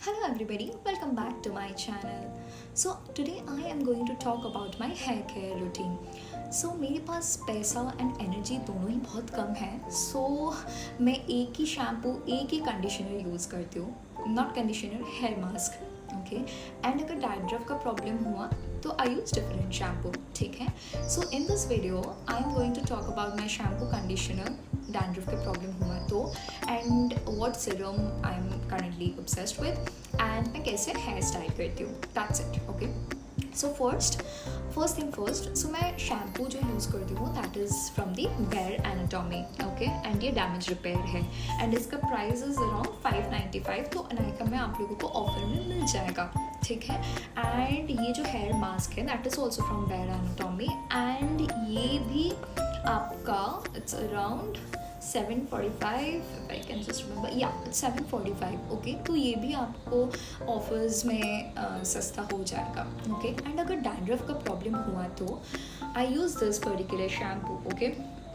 Hello everybody, welcome back to my channel. So today I am going to talk about my hair care routine. So मेरे पास पैसा and energy दोनों ही बहुत कम है. So मैं एक ही shampoo एक ही कंडीशनर यूज़ करती हूँ. Not conditioner, hair mask. Okay. And अगर डैंड्रफ का प्रॉब्लम हुआ तो आई यूज़ डिफरेंट शैम्पू. ठीक है. So in this video I am going to talk about my shampoo conditioner dandruff के प्रॉब्लम हुआ तो, and what serum I am currently obsessed with, and मैं कैसे हेयर स्टाइल करती हूँ. That's it. Okay. So first thing first, so मैं shampoo जो use करती हूँ that is from the bare anatomy. Okay. And ये डैमेज रिपेयर है एंड इसका प्राइस इज़ अराउंड 595. तो अनायका में आप लोगों को ऑफर में मिल जाएगा. ठीक है. एंड ये जो हेयर मास्क है that is also from Bare Anatomy, and ये भी आपका it's around 745, I can just remember, या इट्स 745. ओके. तो ये भी आपको ऑफर्स में सस्ता हो जाएगा. ओके. एंड अगर डैंड्रफ का प्रॉब्लम हुआ तो I use this particular shampoo. Okay.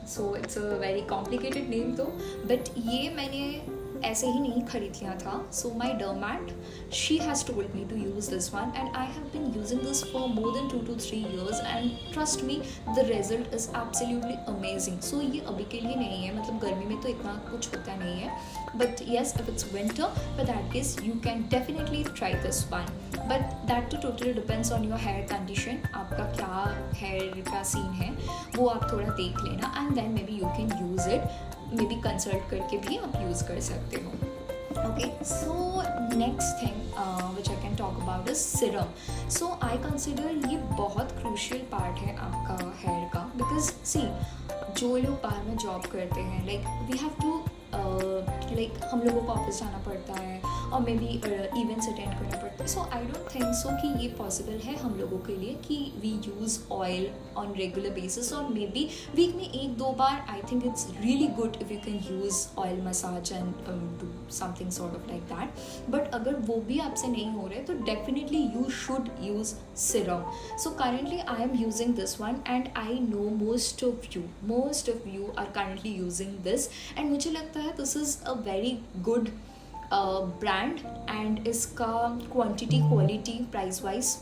So it's a very complicated name तो, बट ये मैंने ऐसे ही नहीं खरीद लिया था. So my डर्मैट she has told me to use this one, and I have been using this for more than 2 to 3 years, and trust me the result is absolutely amazing. So ये अभी के लिए नहीं है, मतलब गर्मी में तो इतना कुछ होता नहीं है, but yes if it's winter for that case you can definitely try this one. But that too totally depends on your hair condition. आपका क्या हेयर का सीन है वो आप थोड़ा देख लेना, and then maybe you can use it. Maybe consult करके भी आप यूज़ कर सकते हो. Okay. So next thing which I can talk about is serum. सो आई कंसिडर ये बहुत क्रूशियल पार्ट है आपका हेयर का, बिकॉज सी जो लोग बाहर में जॉब करते हैं, like we have to like हम लोगों को ऑफिस जाना पड़ता है और मे बी इवेंट्स अटेंड करना पड़ता है. सो आई डोंट थिंक सो कि ये पॉसिबल है हम लोगों के लिए कि we use oil on regular basis, और मे बी वीक में 1-2 बार. I think it's really good if you can use oil massage and do something sort of like that. But अगर वो भी आपसे नहीं हो रहा है तो definitely you should use serum. So currently I am using this one, and I know most of you are currently using this, and मुझे लगता है this is a very good brand, and इसका क्वांटिटी क्वालिटी प्राइस वाइज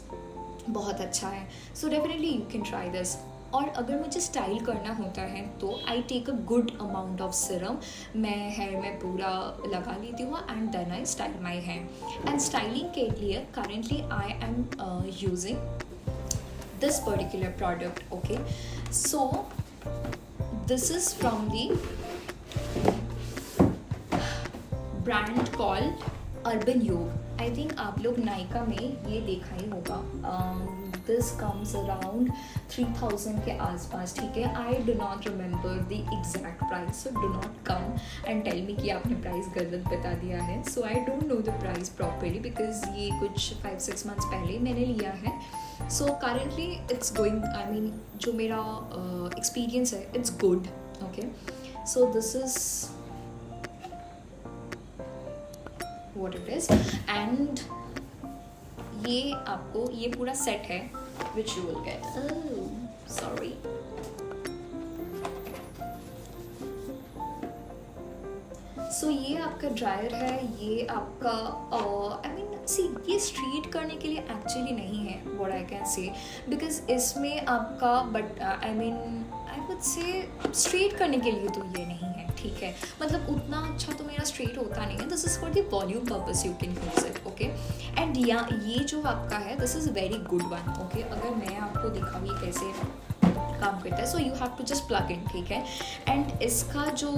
बहुत अच्छा है. So definitely you can try this. और अगर मुझे स्टाइल करना होता है तो I take a good amount of serum. मैं हेयर में पूरा लगा लेती हूँ and then I style my hair. And styling के लिए currently I am using this particular product. Okay. So this is from the brand called Urban Yoga. I think आप लोग नायका में ये देखा ही होगा. This comes around 3000 के आसपास. ठीक है. I do not remember the exact price, so do not come and tell me कि आपने प्राइस गलत बता दिया है. So I don't know the price properly because ये कुछ 5-6 months पहले मैंने लिया है. So currently it's going, I mean जो मेरा experience है it's good. Okay. So this is what it is, and ये आपको ये पूरा सेट है which you will get. Oh, sorry. सो ये आपका ड्रायर है, ये आपका आई मीन सी ये स्ट्रेट करने के लिए एक्चुअली नहीं है what I can say, because इसमें आपका but I mean I would say straight करने के लिए तो ये नहीं है. ठीक है. मतलब उतना अच्छा तो मेरा स्ट्रेट होता नहीं है. This is for the volume purpose, you can use it. Okay. And ये जो आपका है this is very good one. Okay. अगर मैं आपको दिखाऊँ ये कैसे काम करता है, so you have to just plug in. ठीक है. एंड इसका जो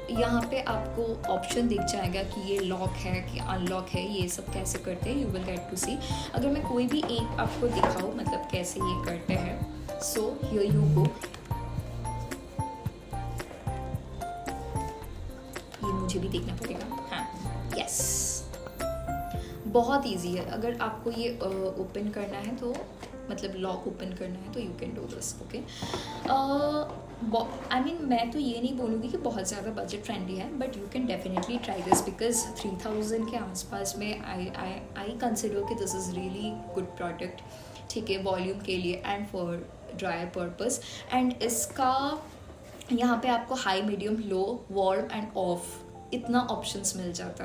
यहाँ पे आपको ऑप्शन दिख जाएगा कि ये लॉक है कि अनलॉक है, ये सब कैसे करते हैं, यू विल गेट टू सी. अगर मैं कोई भी एक आपको दिखाऊँ मतलब कैसे ये करते हैं, सो हियर यू गो. ये मुझे भी देखना पड़ेगा. हाँ. यस. बहुत ईजी है. अगर आपको ये ओपन करना है तो मतलब लॉक ओपन करना है तो you can do this. Okay. I mean मैं तो ये नहीं बोलूँगी कि बहुत ज़्यादा बजट फ्रेंडली है, but you can definitely try this because 3000 के आसपास में आई कंसिडर कि this is really good product. ठीक है. वॉल्यूम के लिए and for dryer purpose. And इसका यहाँ पे आपको high, medium, low, warm end of इतना ऑप्शंस मिल जाता है.